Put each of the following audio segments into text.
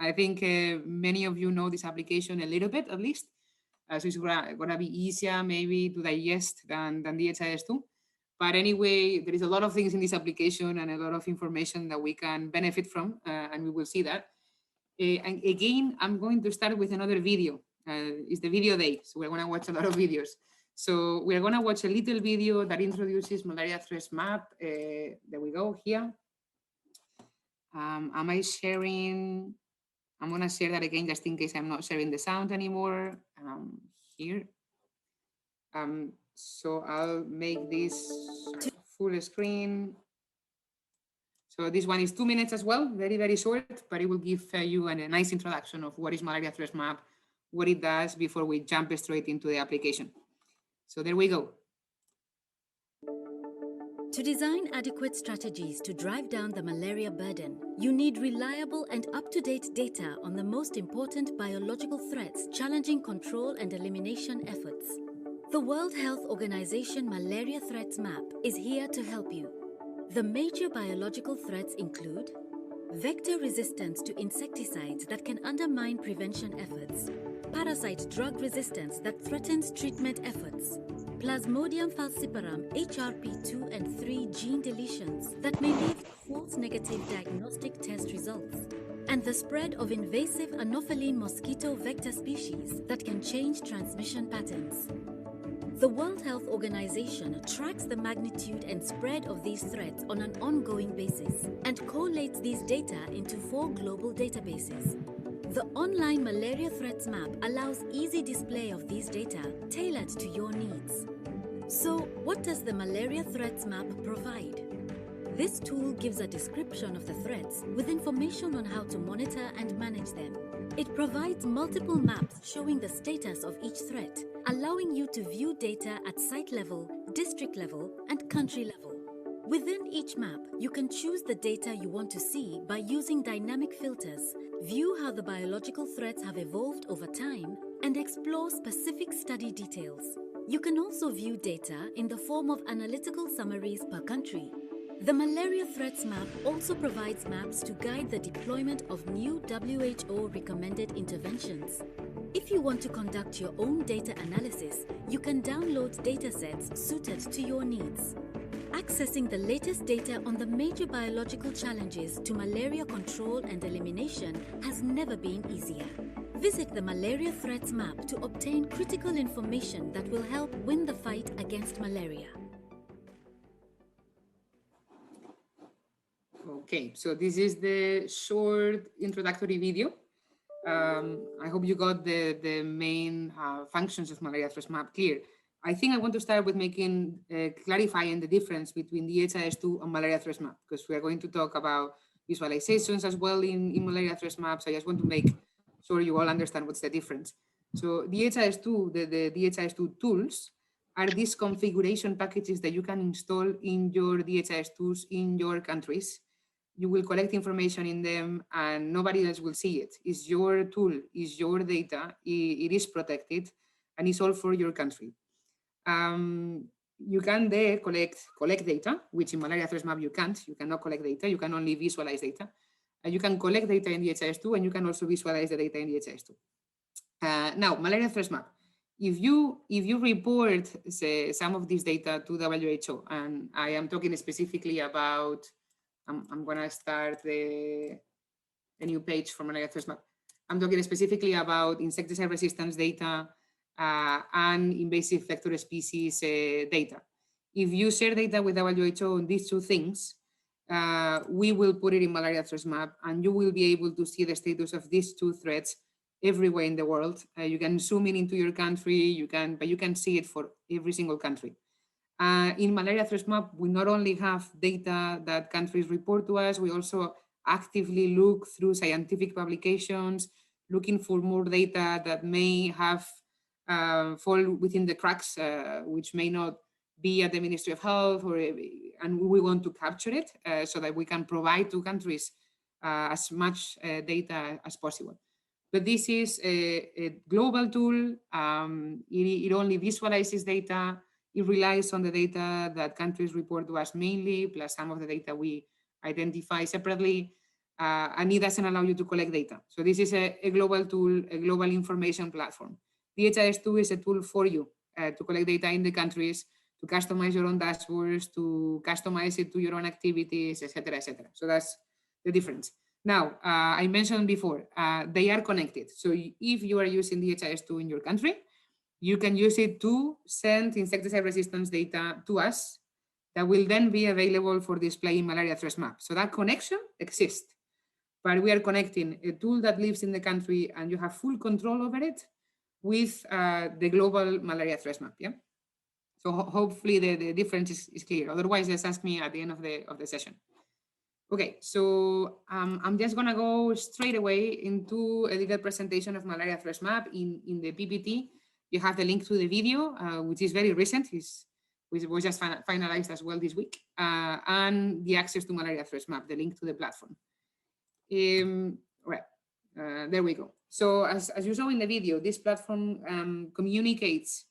I think many of you know this application a little bit, at least. So it's gonna be easier maybe to digest than DHIS2. But anyway, there is a lot of things in this application and a lot of information that we can benefit from, and we will see that. And again, I'm going to start with another video. It's the video day, so we're gonna watch a lot of videos. So we're gonna watch a little video that introduces Malaria Threats Map. There we go, here. Am I sharing? I'm gonna share that again just in case I'm not sharing the sound anymore. Here. So I'll make this full screen. So this one is 2 minutes as well, very, very short, but it will give you a nice introduction of what is Malaria Threats Map, what it does before we jump straight into the application. So there we go. To design adequate strategies to drive down the malaria burden, you need reliable and up-to-date data on the most important biological threats challenging control and elimination efforts. The World Health Organization Malaria Threats Map is here to help you. The major biological threats include vector resistance to insecticides that can undermine prevention efforts, parasite drug resistance that threatens treatment efforts, Plasmodium falciparum HRP2 and 3 gene deletions that may lead to false negative diagnostic test results, and the spread of invasive Anopheles mosquito vector species that can change transmission patterns. The World Health Organization tracks the magnitude and spread of these threats on an ongoing basis and collates these data into 4 global databases. The online Malaria Threats Map allows easy display of these data tailored to your needs. So, what does the Malaria Threats Map provide? This tool gives a description of the threats with information on how to monitor and manage them. It provides multiple maps showing the status of each threat, allowing you to view data at site level, district level, and country level. Within each map, you can choose the data you want to see by using dynamic filters, view how the biological threats have evolved over time, and explore specific study details. You can also view data in the form of analytical summaries per country. The Malaria Threats Map also provides maps to guide the deployment of new WHO recommended interventions. If you want to conduct your own data analysis, you can download datasets suited to your needs. Accessing the latest data on the major biological challenges to malaria control and elimination has never been easier. Visit the Malaria Threats Map to obtain critical information that will help win the fight against malaria. Okay, so this is the short introductory video. I hope you got the main functions of Malaria Threats Map clear. I think I want to start with clarifying the difference between DHIS2 and Malaria Threats Map, because we are going to talk about visualizations as well in Malaria Threats Maps. I just want to make sure you all understand what's the difference. So DHIS2, the DHIS2 tools are these configuration packages that you can install in your DHIS2s in your countries. You will collect information in them and nobody else will see it. It's your tool, it's your data, it is protected, and it's all for your country. You can there collect data, which in Malaria Threats Map you cannot collect data, you can only visualize data. And you can collect data in DHIS2 and you can also visualize the data in DHIS2. Now, Malaria Threats Map. If you report, say, some of this data to WHO, and I am talking specifically about, I'm going to start a new page for Malaria Threats Map. I'm talking specifically about insecticide resistance data and invasive vector species data. If you share data with WHO on these 2 things, we will put it in Malaria Threats Map, and you will be able to see the status of these 2 threats everywhere in the world. You can zoom in into your country, but you can see it for every single country. In Malaria Threats Map, we not only have data that countries report to us, we also actively look through scientific publications, looking for more data that may have fall within the cracks, which may not be at the Ministry of Health, and we want to capture it so that we can provide to countries as much data as possible. But this is a global tool. It only visualizes data. It relies on the data that countries report to us mainly, plus some of the data we identify separately. and it doesn't allow you to collect data. So this is a global tool, a global information platform. DHIS2 is a tool for you to collect data in the countries, to customize your own dashboards, to customize it to your own activities, etc., etc. So that's the difference. Now, I mentioned before, they are connected. So if you are using DHIS2 in your country, you can use it to send insecticide resistance data to us that will then be available for display in Malaria Threats Map. So that connection exists, but we are connecting a tool that lives in the country and you have full control over it with the global Malaria Threats Map. Yeah. So hopefully the difference is clear. Otherwise, just ask me at the end of the session. Okay, so I'm just gonna go straight away into a little presentation of Malaria Threats Map in the PPT. You have the link to the video, which is very recent, which was just finalized as well this week, and the access to Malaria Threats Map, the link to the platform. Right, there we go. So as you saw in the video, this platform communicates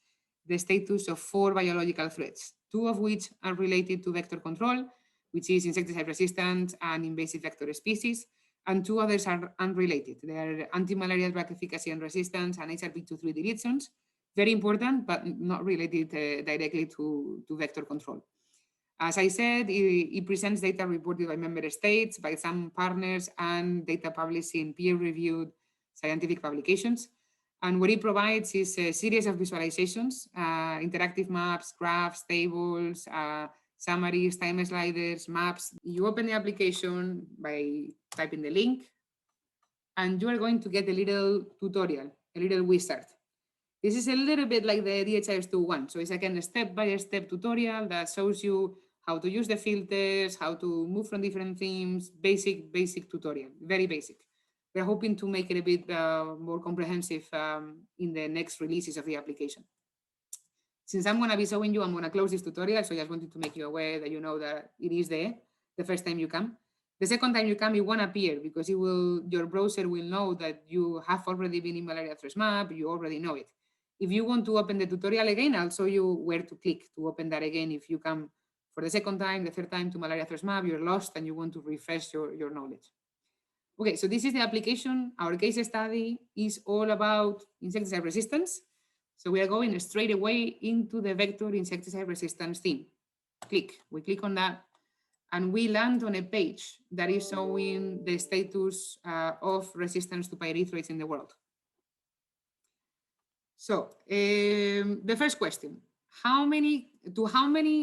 the status of 4 biological threats, 2 of which are related to vector control, which is insecticide resistant and invasive vector species, and 2 others are unrelated. They are anti-malarial drug efficacy and resistance and HRP23 deletions, very important, but not related directly to vector control. As I said, it presents data reported by member states, by some partners, and data published in peer-reviewed scientific publications. And what it provides is a series of visualizations, interactive maps, graphs, tables, summaries, time sliders, maps. You open the application by typing the link, and you are going to get a little tutorial, a little wizard. This is a little bit like the DHIS2 one. So it's again a step-by-step tutorial that shows you how to use the filters, how to move from different themes, basic tutorial, very basic. We're hoping to make it a bit more comprehensive in the next releases of the application. Since I'm going to be showing you, I'm going to close this tutorial. So I just wanted to make you aware that you know that it is there the first time you come. The second time you come, it won't appear because your browser will know that you have already been in Malaria Threats Map, you already know it. If you want to open the tutorial again, I'll show you where to click to open that again. If you come for the second time, the third time to Malaria Threats Map, you're lost and you want to refresh your knowledge. Okay, so this is the application. Our case study is all about insecticide resistance. So we are going straight away into the vector insecticide resistance theme. We click on that, and we land on a page that is showing the status of resistance to pyrethroids in the world. So the first question, how many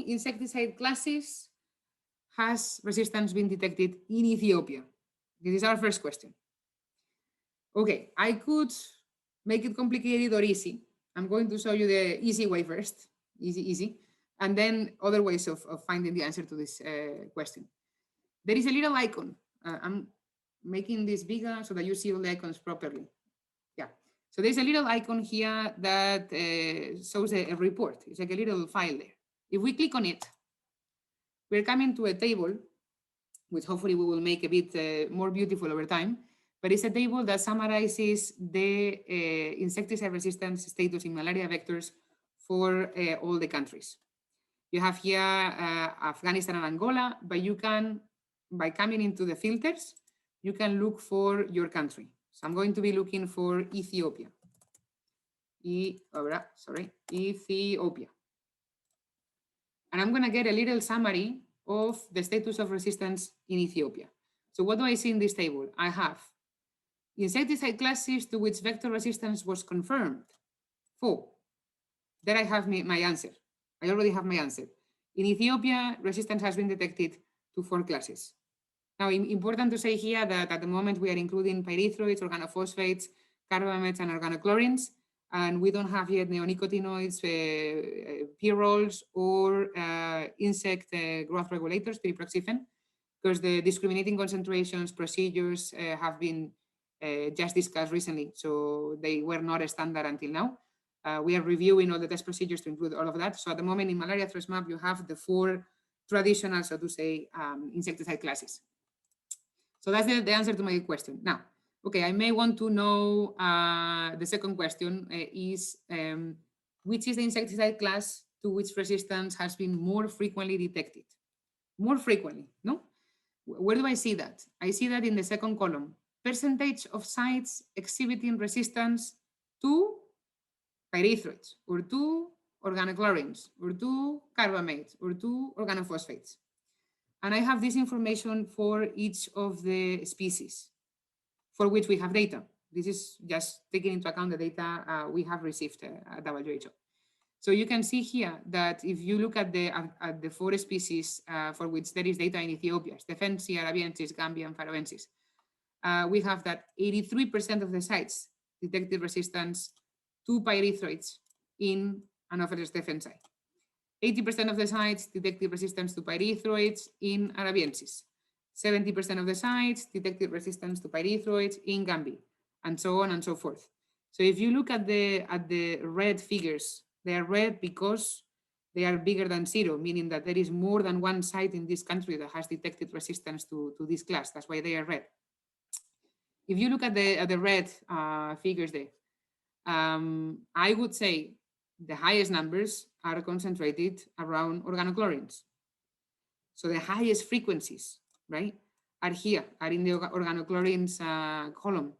insecticide classes has resistance been detected in Ethiopia? This is our first question. Okay, I could make it complicated or easy. I'm going to show you the easy way first, easy, and then other ways of finding the answer to this question. There is a little icon. I'm making this bigger so that you see all the icons properly. Yeah, so there's a little icon here that shows a report. It's like a little file there. If we click on it, we're coming to a table, which hopefully we will make a bit more beautiful over time, but it's a table that summarizes the insecticide resistance status in malaria vectors for all the countries. You have here Afghanistan and Angola, but you can, by coming into the filters, you can look for your country. So I'm going to be looking for Ethiopia. Ethiopia. And I'm going to get a little summary of the status of resistance in Ethiopia. So what do I see in this table? I have insecticide classes to which vector resistance was confirmed. 4. There I have my answer. I already have my answer. In Ethiopia, resistance has been detected to 4 classes. Now, important to say here that at the moment we are including pyrethroids, organophosphates, carbamates, and organochlorines, and we don't have yet neonicotinoids, P-rolls, or insect growth regulators, pyriproxyfen, because the discriminating concentrations procedures have been just discussed recently, so they were not a standard until now. We are reviewing all the test procedures to include all of that. So at the moment in Malaria Threats Map, you have the 4 traditional, so to say, insecticide classes. So that's the answer to my question. Now, okay, I may want to know the second question is, which is the insecticide class to which resistance has been more frequently detected? More frequently, no? Where do I see that? I see that in the second column, percentage of sites exhibiting resistance to pyrethroids, or to organochlorines, or to carbamates, or to organophosphates. And I have this information for each of the species for which we have data. This is just taking into account the data we have received at WHO. So you can see here that if you look at the 4 species for which there is data in Ethiopia, stephensi, arabiensis, gambia, and faroensis, we have that 83% of the sites detected resistance to pyrethroids in Anopheles stephensi. 80% of the sites detected resistance to pyrethroids in arabiensis. 70% of the sites detected resistance to pyrethroids in gambi, and so on and so forth. So if you look at the red figures, they are red because they are bigger than 0, meaning that there is more than one site in this country that has detected resistance to this class. That's why they are red. If you look at the red figures there, I would say the highest numbers are concentrated around organochlorines. So the highest frequencies, right, are here, are in the organochlorines column.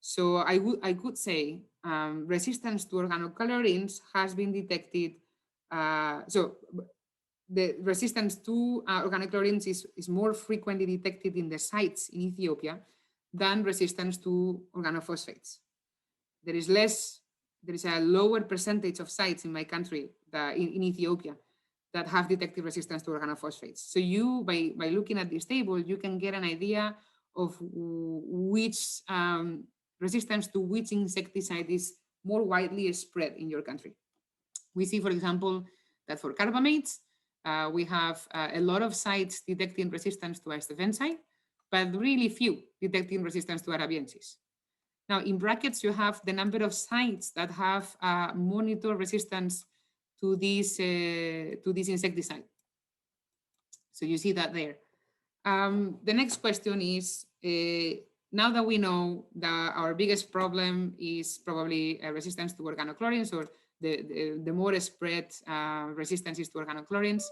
So I could say resistance to organochlorines has been detected. So the resistance to organochlorines is more frequently detected in the sites in Ethiopia than resistance to organophosphates. There is a lower percentage of sites in my country, in Ethiopia, that have detected resistance to organophosphates. So you, by looking at this table, you can get an idea of which resistance to which insecticide is more widely spread in your country. We see, for example, that for carbamates, we have a lot of sites detecting resistance to stephensi, but really few detecting resistance to arabiensis. Now, in brackets, you have the number of sites that have monitor resistance to this insecticide. So you see that there. The next question is, now that we know that our biggest problem is probably resistance to organochlorines, or the more spread resistance is to organochlorines,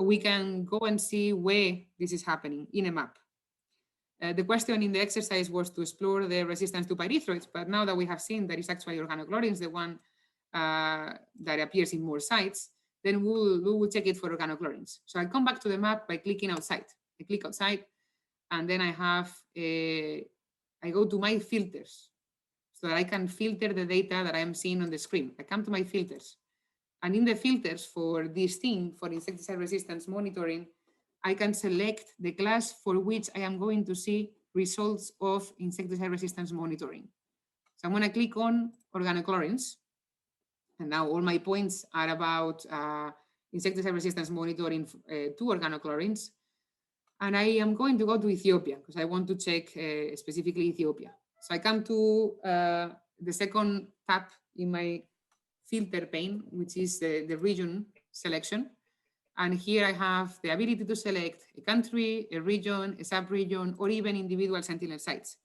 we can go and see where this is happening in a map. The question in the exercise was to explore the resistance to pyrethroids, but now that we have seen that it's actually organochlorines, the one that appears in more sites, then we will check it for organochlorines. So I come back to the map by clicking outside. I click outside, and then I go to my filters so that I can filter the data that I am seeing on the screen. I come to my filters, and in the filters for this thing, for insecticide resistance monitoring, I can select the class for which I am going to see results of insecticide resistance monitoring. So I'm going to click on organochlorines, and now all my points are about insecticide resistance monitoring to organochlorines. And I am going to go to Ethiopia because I want to check specifically Ethiopia. So I come to the second tab in my filter pane, which is the region selection. And here I have the ability to select a country, a region, a sub-region, or even individual sentinel sites.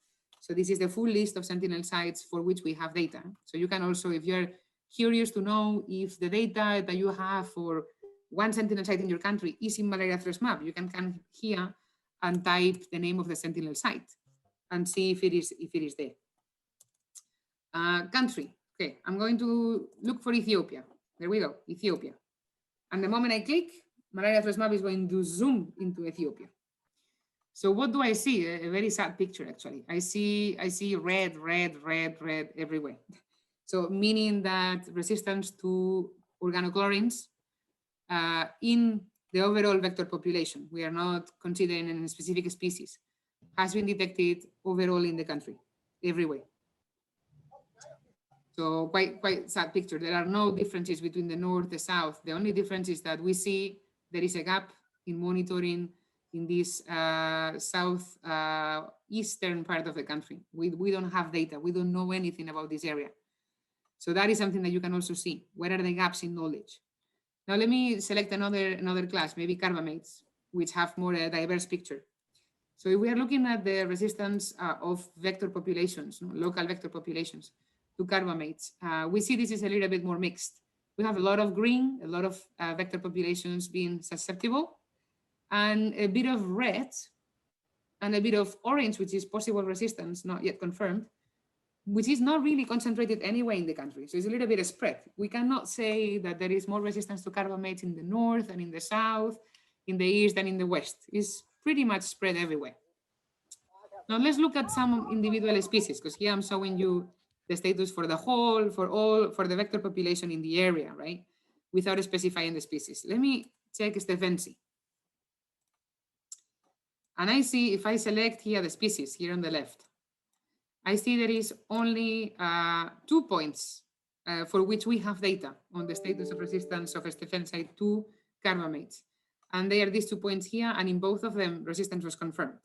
So this is the full list of sentinel sites for which we have data. So you can also, if you're curious to know if the data that you have for one sentinel site in your country is in Malaria Threats Map, you can come here and type the name of the sentinel site and see if it is there. Country. Okay, I'm going to look for Ethiopia. There we go, Ethiopia. And the moment I click, Malaria Threats Map is going to zoom into Ethiopia. So what do I see? A very sad picture, actually. I see red, red, red, red everywhere. So meaning that resistance to organochlorines in the overall vector population, we are not considering any specific species, has been detected overall in the country, everywhere. So quite sad picture. There are no differences between the north, the south. The only difference is that we see there is a gap in monitoring in this south eastern part of the country. We don't have data. We don't know anything about this area. So that is something that you can also see. Where are the gaps in knowledge? Now let me select another class, maybe carbamates, which have more a diverse picture. So if we are looking at the resistance of vector populations, local vector populations to carbamates, we see this is a little bit more mixed. We have a lot of green, a lot of vector populations being susceptible, and a bit of red and a bit of orange, which is possible resistance, not yet confirmed, which is not really concentrated anywhere in the country. So it's a little bit spread. We cannot say that there is more resistance to carbamates in the north and in the south, in the east and in the west. It's pretty much spread everywhere. Now let's look at some individual species, because here I'm showing you the status for the whole, for the vector population in the area, right? Without specifying the species. Let me check stephensi. And I see, if I select here the species here on the left, I see there is only 2 points for which we have data on the status of resistance of stephensi to carbamates. And they are these 2 points here, and in both of them, resistance was confirmed.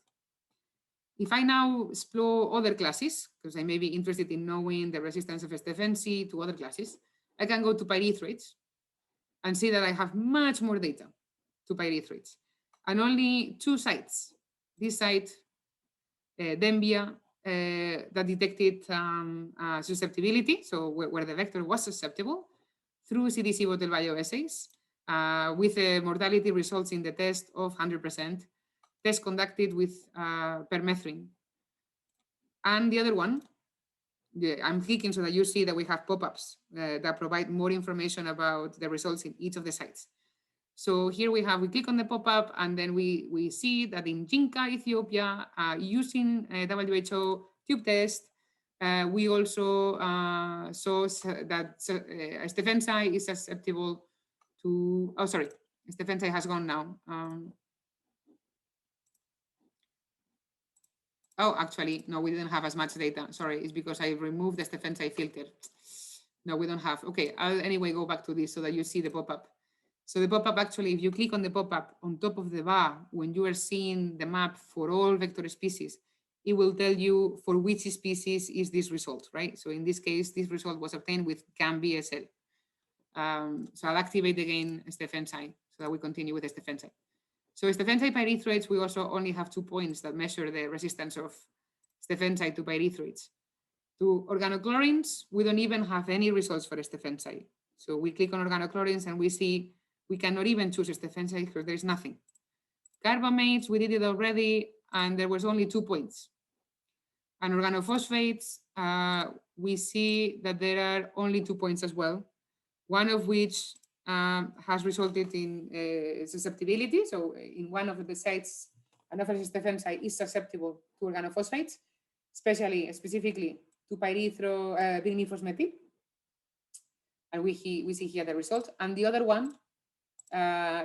If I now explore other classes, because I may be interested in knowing the resistance of stephensi to other classes, I can go to pyrethroids and see that I have much more data to pyrethroids. And only 2 sites, this site, Dembia, that detected susceptibility, so where the vector was susceptible, through CDC bottle bioassays, with mortality results in the test of 100%, test conducted with permethrin. And the other one, I'm clicking so that you see that we have pop-ups that provide more information about the results in each of the sites. So here we click on the pop-up, and then we see that in Jinka, Ethiopia, using WHO tube test, we also saw that stephensi is susceptible to, oh, sorry, stephensi has gone now. Oh, actually, no, we didn't have as much data. Sorry, it's because I removed the stephensi filter. No, we don't have. Okay, I'll anyway go back to this so that you see the pop-up. So the pop-up, actually, if you click on the pop-up on top of the bar, when you are seeing the map for all vector species, it will tell you for which species is this result, right? So in this case, this result was obtained with GAM-BSL. So I'll activate again stephensi so that we continue with stephensi. So stephensi pyrethroids, we also only have 2 points that measure the resistance of stephensi to pyrethroids. To organochlorines, we don't even have any results for stephensi. So we click on organochlorines and we see we cannot even choose stephensi because there's nothing. Carbamates, we did it already, and there was only 2 points. And organophosphates, we see that there are only 2 points as well, one of which has resulted in susceptibility. So in one of the sites, Anopheles stephensi is susceptible to organophosphates, specifically to pyrethromethylpyrimidine methyl. And we see here the result. And the other one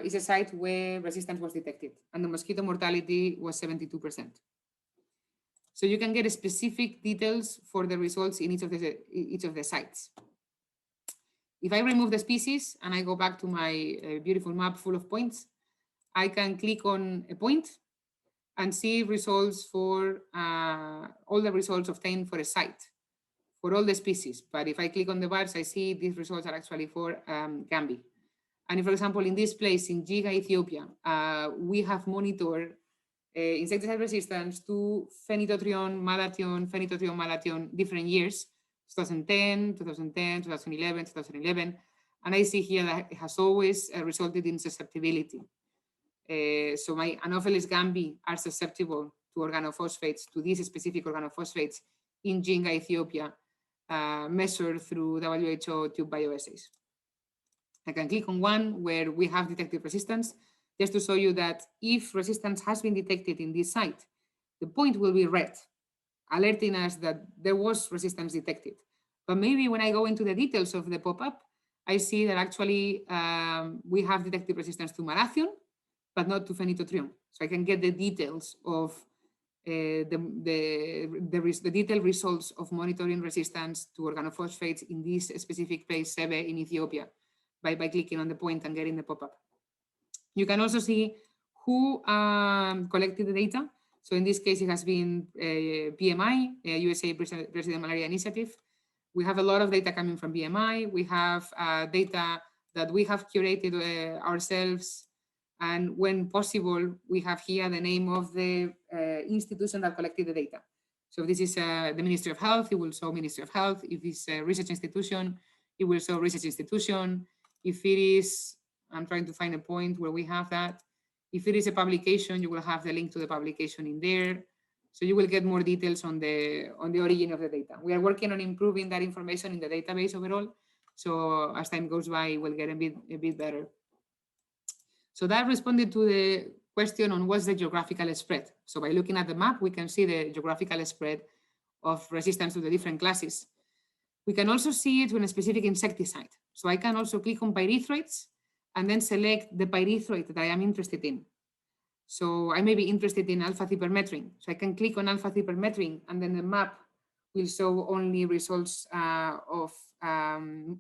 is a site where resistance was detected, and the mosquito mortality was 72%. So you can get specific details for the results in each of the sites. If I remove the species and I go back to my beautiful map full of points, I can click on a point and see results for all the results obtained for a site, for all the species. But if I click on the bars, I see these results are actually for GAMBI. And if, for example, in this place, in Jiga, Ethiopia, we have monitored insecticide resistance to phenitotrione, malathion, different years, 2010, 2010, 2011, 2011. And I see here that it has always resulted in susceptibility. So my Anopheles gambi are susceptible to organophosphates, to these specific organophosphates in Jinga, Ethiopia, measured through WHO tube bioassays. I can click on one where we have detected resistance, just to show you that if resistance has been detected in this site, the point will be red, alerting us that there was resistance detected. But maybe when I go into the details of the pop-up, I see that actually we have detected resistance to malathion, but not to phenitotrione. So I can get the details of the detailed results of monitoring resistance to organophosphates in this specific place, Sebe in Ethiopia, by clicking on the point and getting the pop-up. You can also see who collected the data. So in this case, it has been BMI, USA President Malaria Initiative. We have a lot of data coming from BMI. We have data that we have curated ourselves. And when possible, we have here the name of the institution that collected the data. So if this is the Ministry of Health, it will show Ministry of Health. If it's a research institution, it will show research institution. If it is, I'm trying to find a point where we have that. If it is a publication, you will have the link to the publication in there. So you will get more details on the origin of the data. We are working on improving that information in the database overall. So as time goes by, we'll get a bit better. So that responded to the question on what's the geographical spread. So by looking at the map, we can see the geographical spread of resistance to the different classes. We can also see it with a specific insecticide. So I can also click on pyrethroids and then select the pyrethroid that I am interested in. So I may be interested in alpha-thipermetrin. So I can click on alpha-thipermetrin and then the map will show only results of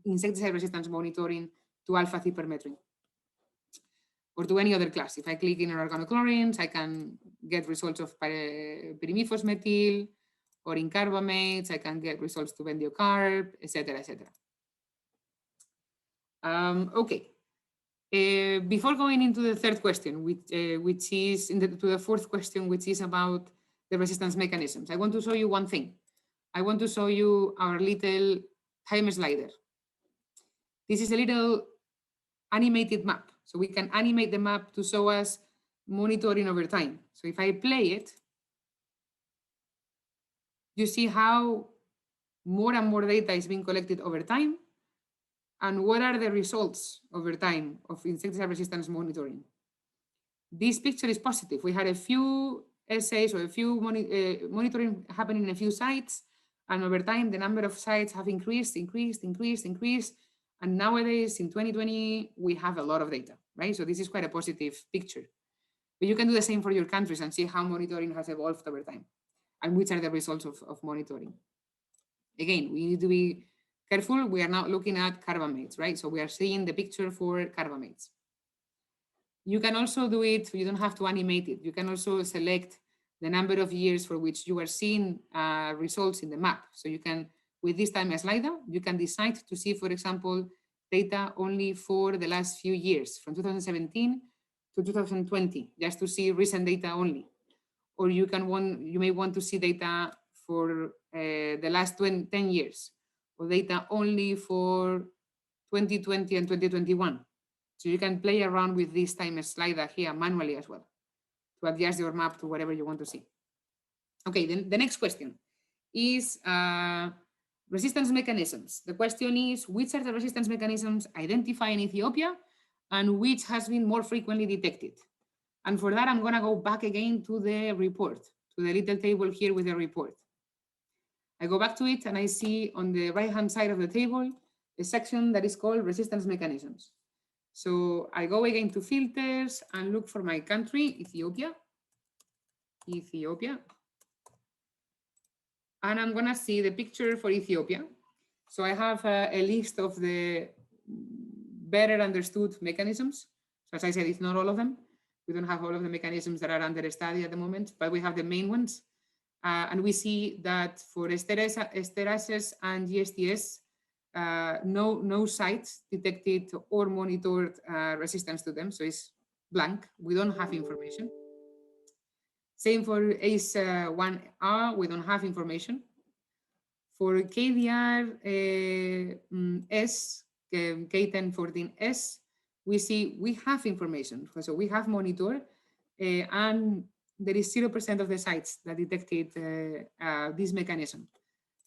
insecticide resistance monitoring to alpha-thipermetrin or to any other class. If I click in organochlorines, I can get results of pyrimidine methyl, or in carbamates, I can get results to bendiocarb, etc., etc. Okay. Before going into the third question, which is to the fourth question, which is about the resistance mechanisms, I want to show you one thing. I want to show you our little time slider. This is a little animated map. So we can animate the map to show us monitoring over time. So if I play it, you see how more and more data is being collected over time. And what are the results over time of insecticide resistance monitoring? This picture is positive. We had a few essays or a few monitoring happening in a few sites. And over time, the number of sites have increased. And nowadays, in 2020, we have a lot of data, right? So this is quite a positive picture. But you can do the same for your countries and see how monitoring has evolved over time and which are the results of monitoring. Again, we need to be careful. We are now looking at carbamates, right? So we are seeing the picture for carbamates. You can also do it, you don't have to animate it. You can also select the number of years for which you are seeing results in the map. So you can, with this time slider, you can decide to see, for example, data only for the last few years, from 2017 to 2020, just to see recent data only. Or you may want to see data for the last 10 years, or data only for 2020 and 2021. So you can play around with this time slider here manually as well to adjust your map to whatever you want to see. Okay, then the next question is resistance mechanisms. The question is, which are the resistance mechanisms identified in Ethiopia and which has been more frequently detected? And for that, I'm going to go back again to the report, to the little table here with the report. I go back to it and I see on the right-hand side of the table a section that is called resistance mechanisms. So I go again to filters and look for my country, Ethiopia. And I'm going to see the picture for Ethiopia. So I have a list of the better understood mechanisms. So as I said, it's not all of them. We don't have all of the mechanisms that are under study at the moment, but we have the main ones. And we see that for esterases and GSTS, no sites detected or monitored resistance to them. So it's blank. We don't have information. Same for ACE1R, we don't have information. For KDR S, K1014S, we see we have information. So we have monitored, and there is 0% of the sites that detected this mechanism.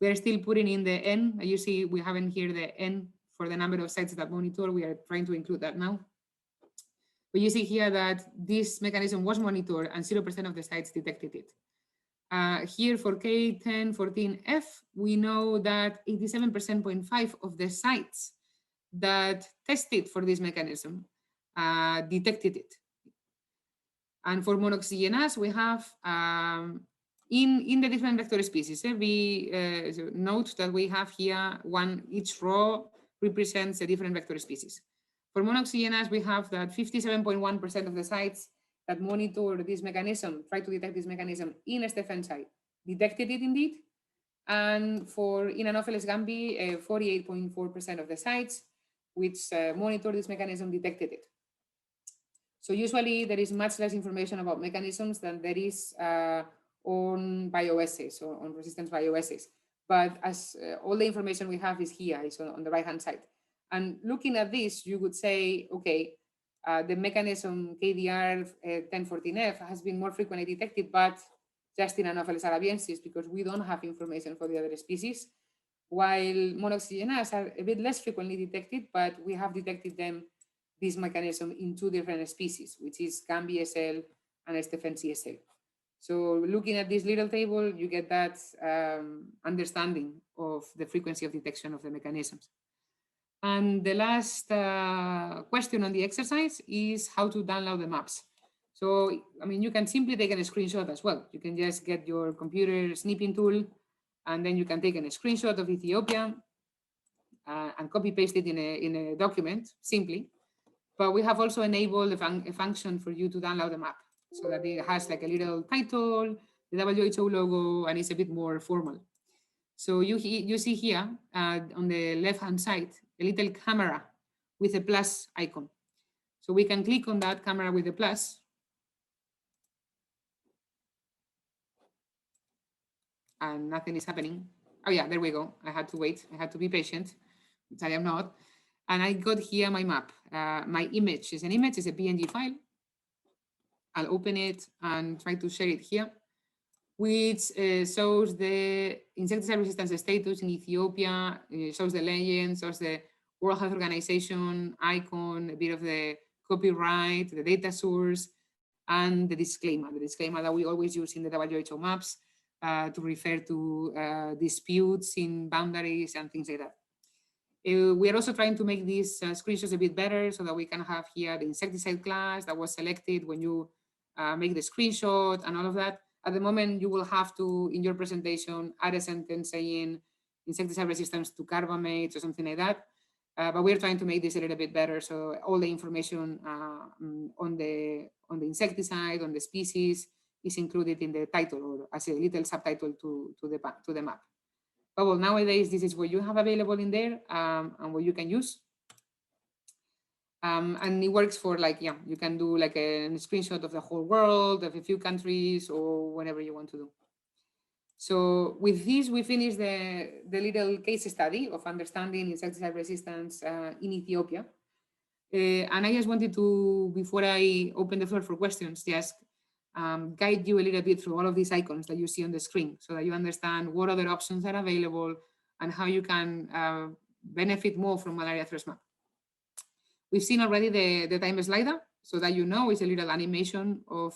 We are still putting in the N. You see, we haven't here the N for the number of sites that monitor. We are trying to include that now. But you see here that this mechanism was monitored and 0% of the sites detected it. Here for K1014F, we know that 87.5% of the sites that tested for this mechanism detected it. And for monoxygenase, we have in the different vector species, we note that we have here each row represents a different vector species. For monoxygenase, we have that 57.1% of the sites that monitor this mechanism, try to detect this mechanism in stephensi, detected it indeed. And for in Anopheles gambi, 48.4% of the sites which monitor this mechanism detected it. So usually there is much less information about mechanisms than there is on bioassays or on resistance bioassays. But as all the information we have is here, is on the right-hand side. And looking at this, you would say, okay, the mechanism KDR 1014F has been more frequently detected, but just in Anopheles arabiensis, because we don't have information for the other species, while monoxygenas are a bit less frequently detected, but we have detected them, this mechanism, in 2 different species, which is Gambi SL and stephensi SL. So looking at this little table, you get that understanding of the frequency of detection of the mechanisms. And the last question on the exercise is how to download the maps. So, I mean, you can simply take a screenshot as well. You can just get your computer snipping tool, and then you can take a screenshot of Ethiopia and copy paste it in a document simply. But we have also enabled a function for you to download the map, so that it has like a little title, the WHO logo, and it's a bit more formal. So you see here on the left-hand side, a little camera with a plus icon. So we can click on that camera with the plus. And nothing is happening. Oh yeah, there we go. I had to wait. I had to be patient, which I am not. And I got here my map. My image is an image, it's a PNG file. I'll open it and try to share it here, which shows the insecticide resistance status in Ethiopia, shows the legend, shows the World Health Organization icon, a bit of the copyright, the data source, and the disclaimer that we always use in the WHO maps to refer to disputes in boundaries and things like that. We are also trying to make these screenshots a bit better so that we can have here the insecticide class that was selected when you make the screenshot and all of that. At the moment, you will have to, in your presentation, add a sentence saying insecticide resistance to carbamates or something like that. But we're trying to make this a little bit better. So all the information on the insecticide, on the species, is included in the title or as a little subtitle to the map. But well, nowadays, this is what you have available in there and what you can use. And it works for like, yeah, you can do like a screenshot of the whole world, of a few countries, or whatever you want to do. So with this, we finish the little case study of understanding insecticide resistance in Ethiopia. And I just wanted to, before I open the floor for questions, just guide you a little bit through all of these icons that you see on the screen so that you understand what other options are available and how you can benefit more from Malaria Threats Map. We've seen already the time slider, so that you know it's a little animation of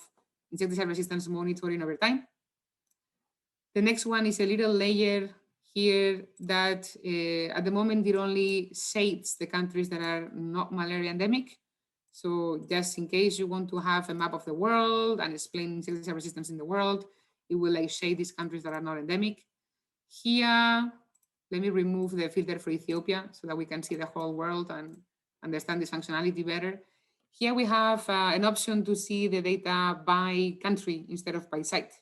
insecticide resistance monitoring over time. The next one is a little layer here that at the moment it only shades the countries that are not malaria endemic. So just in case you want to have a map of the world and explain insecticide resistance in the world, it will like shade these countries that are not endemic. Here, let me remove the filter for Ethiopia so that we can see the whole world and understand this functionality better. Here we have an option to see the data by country instead of by site.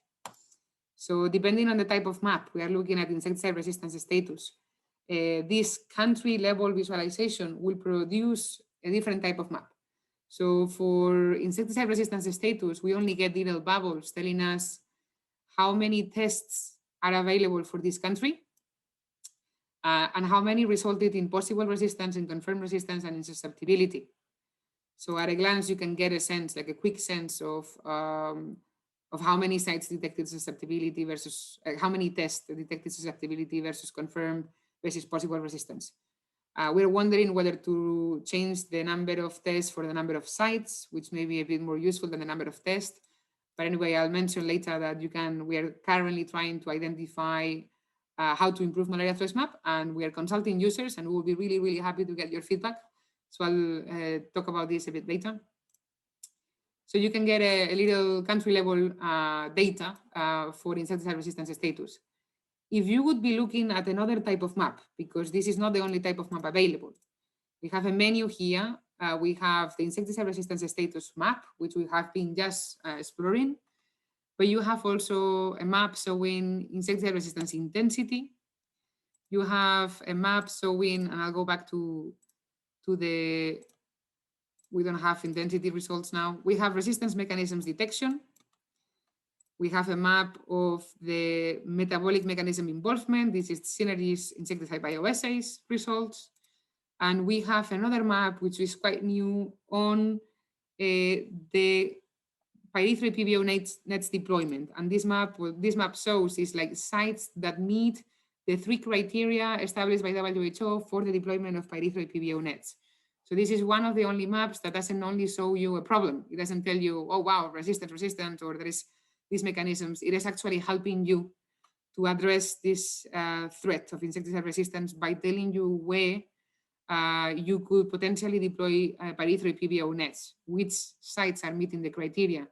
So depending on the type of map, we are looking at insecticide resistance status. This country level visualization will produce a different type of map. So for insecticide resistance status, we only get little bubbles telling us how many tests are available for this country and how many resulted in possible resistance, in confirmed resistance, and in susceptibility. So at a glance, you can get a sense, like a quick sense of how many sites detected susceptibility versus how many tests detected susceptibility versus confirmed versus possible resistance. We're wondering whether to change the number of tests for the number of sites, which may be a bit more useful than the number of tests. But anyway, I'll mention later that we are currently trying to identify how to improve Malaria Threats Map, and we are consulting users, and we will be really, really happy to get your feedback. So I'll talk about this a bit later. So you can get a little country level data for insecticide resistance status. If you would be looking at another type of map, because this is not the only type of map available, we have a menu here. We have the insecticide resistance status map, which we have been just exploring. But you have also a map showing insecticide resistance intensity. You have a map showing, and I'll go back to the, we don't have intensity results now. We have resistance mechanisms detection. We have a map of the metabolic mechanism involvement. This is Synergy's insecticide bioassays results. And we have another map, which is quite new, on the pyrethroid PBO nets deployment. And this map, what this map shows is like sites that meet the 3 criteria established by WHO for the deployment of pyrethroid PBO nets. So this is one of the only maps that doesn't only show you a problem. It doesn't tell you, oh, wow, resistant, or there is these mechanisms. It is actually helping you to address this threat of insecticide resistance by telling you where you could potentially deploy pyrethroid PBO nets, which sites are meeting the criteria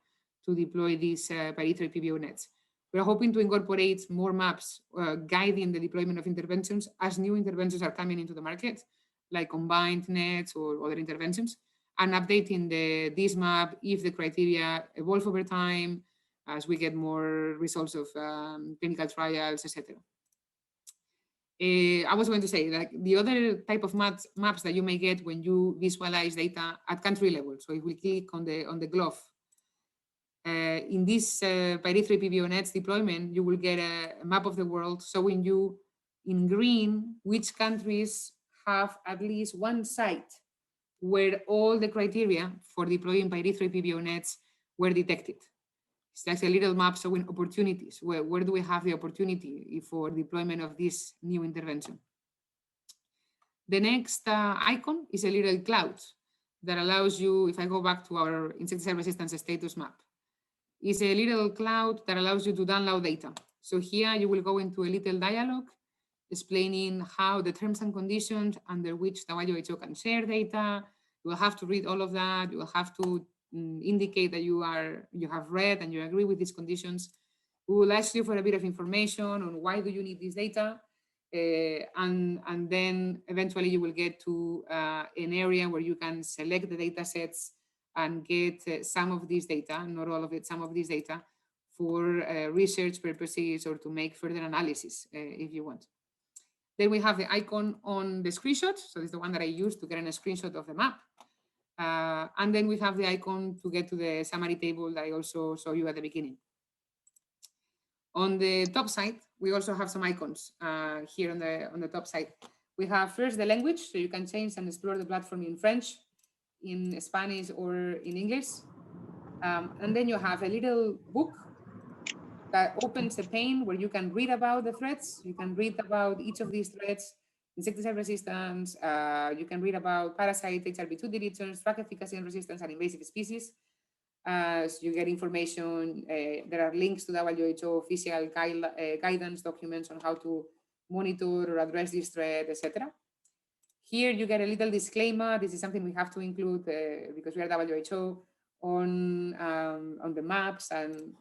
to deploy these pyrethroid PBO nets. We're hoping to incorporate more maps guiding the deployment of interventions as new interventions are coming into the market, like combined nets or other interventions, and updating this map if the criteria evolve over time, as we get more results of clinical trials, etc. I was going to say, like, the other type of maps that you may get when you visualize data at country level. So if we click on the glove, in this pyrethroid PBO nets deployment, you will get a map of the world showing you in green which countries have at least one site where all the criteria for deploying pyrethroid PBO nets were detected. It's like a little map showing opportunities. Where do we have the opportunity for deployment of this new intervention? The next icon is a little cloud that allows you, if I go back to our insecticide resistance status map, is a little cloud that allows you to download data. So here you will go into a little dialogue explaining how the terms and conditions under which WHO can share data. You will have to read all of that. You will have to indicate that you have read and you agree with these conditions. We will ask you for a bit of information on why do you need this data, and then eventually you will get to an area where you can select the data sets and get some of these data, not all of it, some of these data for research purposes or to make further analysis if you want. Then we have the icon on the screenshot. So this is the one that I used to get a screenshot of the map. And then we have the icon to get to the summary table that I also showed you at the beginning. On the top side, we also have some icons here on the top side. We have first the language, so you can change and explore the platform in French, in Spanish, or in English. And then you have a little book that opens a pane where you can read about the threats. You can read about each of these threats, insecticide resistance. You can read about parasite, HRB2 deletions, drug efficacy and resistance, and invasive species. So you get information. There are links to WHO official guidance documents on how to monitor or address this threat, etc. Here you get a little disclaimer. This is something we have to include because we are WHO on the maps and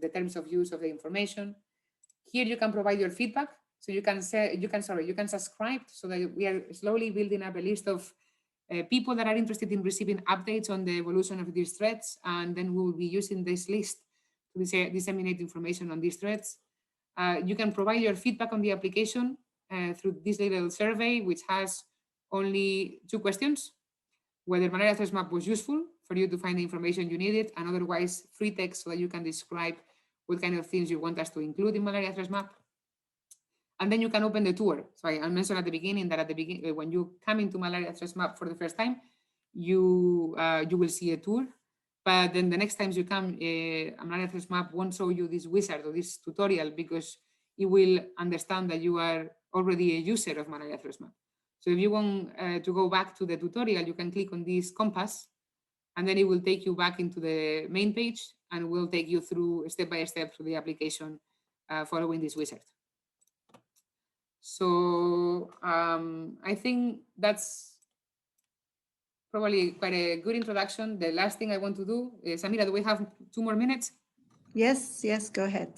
the terms of use of the information. Here you can provide your feedback. So you can subscribe so that we are slowly building up a list of people that are interested in receiving updates on the evolution of these threats, and then we will be using this list to disseminate information on these threats. You can provide your feedback on the application through this little survey, which has only 2 questions: whether Malaria Threats Map was useful for you to find the information you needed, and otherwise free text so that you can describe what kind of things you want us to include in Malaria Threats Map. And then you can open the tour. So I mentioned at the beginning that when you come into Malaria Threats Map for the first time, you will see a tour. But then the next times you come, Malaria Threats Map won't show you this wizard or this tutorial because it will understand that you are already a user of Malaria Threats Map. So if you want to go back to the tutorial, you can click on this compass, and then it will take you back into the main page and will take you through step by step through the application following this wizard. So I think that's probably quite a good introduction. The last thing I want to do is, Samira, do we have 2 more minutes? Yes, go ahead.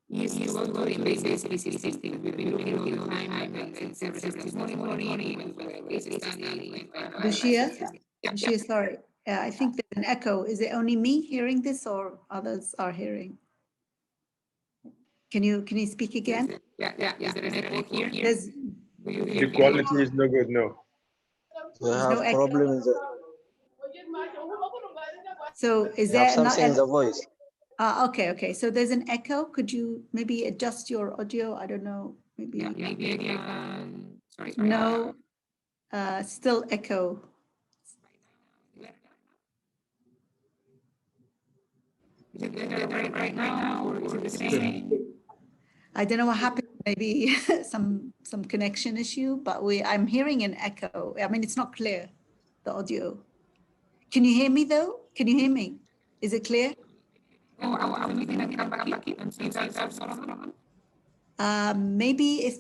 Yes, you go to the invasive species testing. We've been looking all the time. Lucía, sorry. I think there's an echo. Is it only me hearing this or others are hearing? Can you speak again? Yeah. Is there an echo here? The quality is no good, no. We have problems. So is We there have something in the voice. Okay. So there's an echo. Could you maybe adjust your audio? I don't know. Maybe. Sorry. No. Still echo. Is it better right now, or is it the same? I don't know what happened. Maybe some connection issue, but I'm hearing an echo. I mean, it's not clear, the audio. Can you hear me though? Can you hear me? Is it clear? Maybe if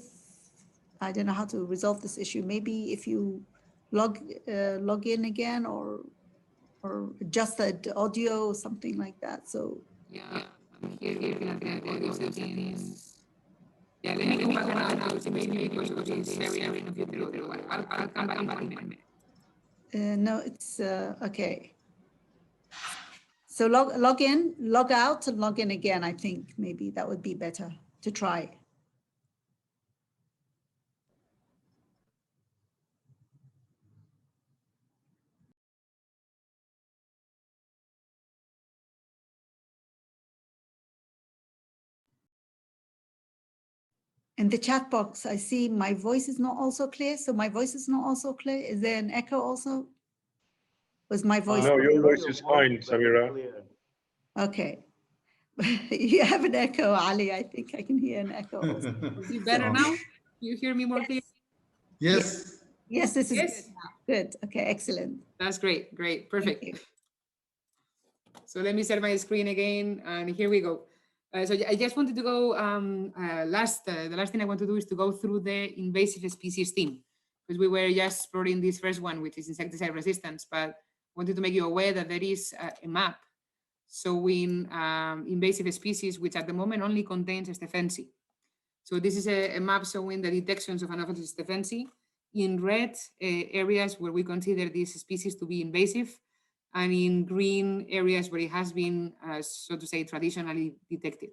I don't know how to resolve this issue. Maybe if you log in again or adjust the audio or something like that. So yeah, I'm here looking at the audio settings. Yeah, let me go back around now to maybe sharing of your audio. I'll come back in a minute. no, it's okay. So log in, log out, and log in again. I think maybe that would be better to try. In the chat box, I see my voice is not also clear. So my voice is not also clear. Is there an echo also? Was my voice? No, your voice is fine, Samira. Okay. You have an echo, Ali. I think I can hear an echo also. Is it better now? You hear me more clear? Yes. Yes, this is Yes. good now. Good. Okay, excellent. That's great. Great. Perfect. Thank you. So let me share my screen again, and here we go. So I just wanted to go, the last thing I want to do is to go through the invasive species theme, because we were just exploring this first one, which is insecticide resistance, but wanted to make you aware that there is a map showing invasive species, which at the moment only contains stephensi. So this is a map showing the detections of Anopheles stephensi in red areas where we consider these species to be invasive, and in green areas where it has been, so to say, traditionally detected.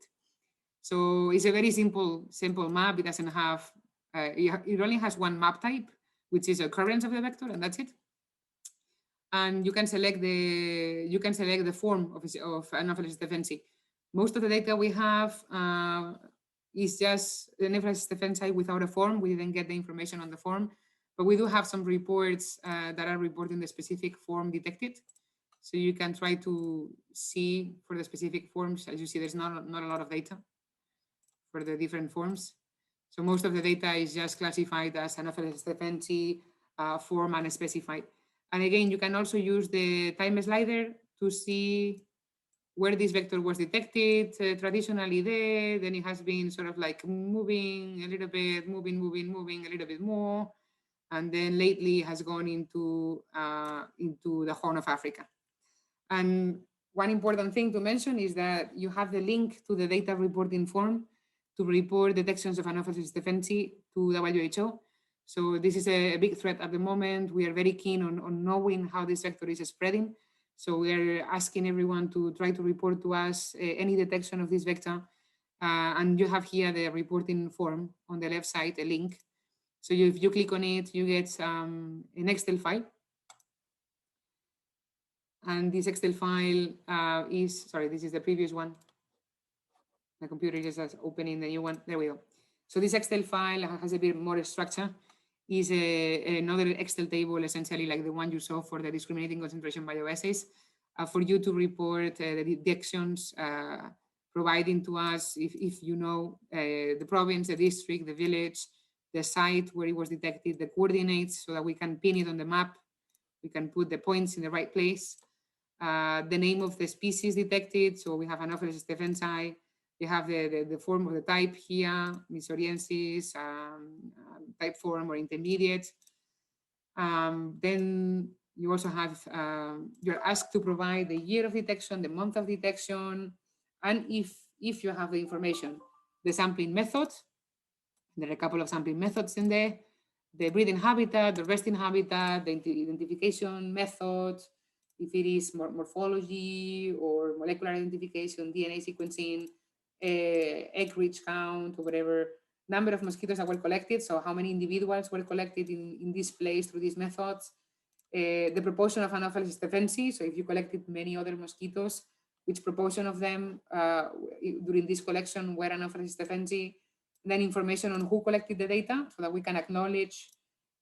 So it's a very simple map. It doesn't have, it only has one map type, which is occurrence of the vector, and that's it. And you can select the form of Anopheles stephensi. Most of the data we have is just the Anopheles stephensi without a form. We didn't get the information on the form, but we do have some reports that are reporting the specific form detected. So you can try to see for the specific forms. As you see, there's not a lot of data for the different forms. So most of the data is just classified as Anopheles stephensi, form unspecified. And again, you can also use the time slider to see where this vector was detected. Traditionally there, then it has been sort of like moving a little bit, moving a little bit more. And then lately has gone into the Horn of Africa. And one important thing to mention is that you have the link to the data reporting form to report detections of Anopheles stephensi to WHO. So this is a big threat at the moment. We are very keen on knowing how this vector is spreading. So we are asking everyone to try to report to us any detection of this vector. And you have here the reporting form on the left side, a link. So if you click on it, you get an Excel file. And this Excel file this is the previous one. My computer is just opening the new one. There we go. So this Excel file has a bit more structure. Is another Excel table, essentially like the one you saw for the discriminating concentration bioassays, for you to report the detections, providing to us, if you know, the province, the district, the village, the site where it was detected, the coordinates, so that we can pin it on the map. We can put the points in the right place. The name of the species detected. So we have Anopheles stephensi. You have the form of the type here, Misoriensis, type form or intermediate. Then you also have, you're asked to provide the year of detection, the month of detection, and if you have the information, the sampling method. There are a couple of sampling methods in there. The breeding habitat, the resting habitat, the identification method, if it is morphology or molecular identification, DNA sequencing, egg reach count, or whatever, number of mosquitoes that were collected, so how many individuals were collected in this place through these methods, the proportion of Anopheles stephensi, so if you collected many other mosquitoes, which proportion of them during this collection were Anopheles stephensi, then information on who collected the data so that we can acknowledge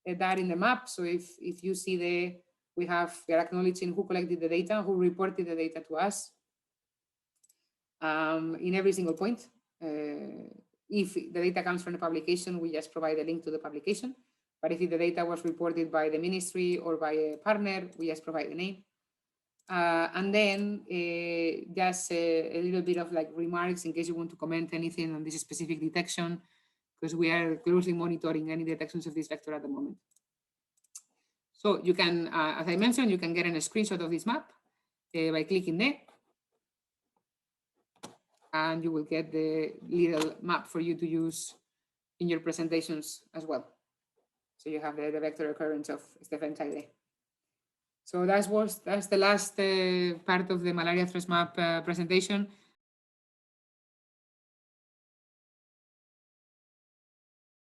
that in the map. So if you see we are acknowledging who collected the data, who reported the data to us. in every single point. If the data comes from a publication, we just provide a link to the publication. But if the data was reported by the ministry or by a partner, we just provide the name. And then just a little bit of like remarks in case you want to comment anything on this specific detection, because we are closely monitoring any detections of this vector at the moment. So you can, as I mentioned, you can get a screenshot of this map by clicking there. And you will get the little map for you to use in your presentations as well. So you have the vector occurrence of stephensi there. So that's the last part of the Malaria Threats Map presentation.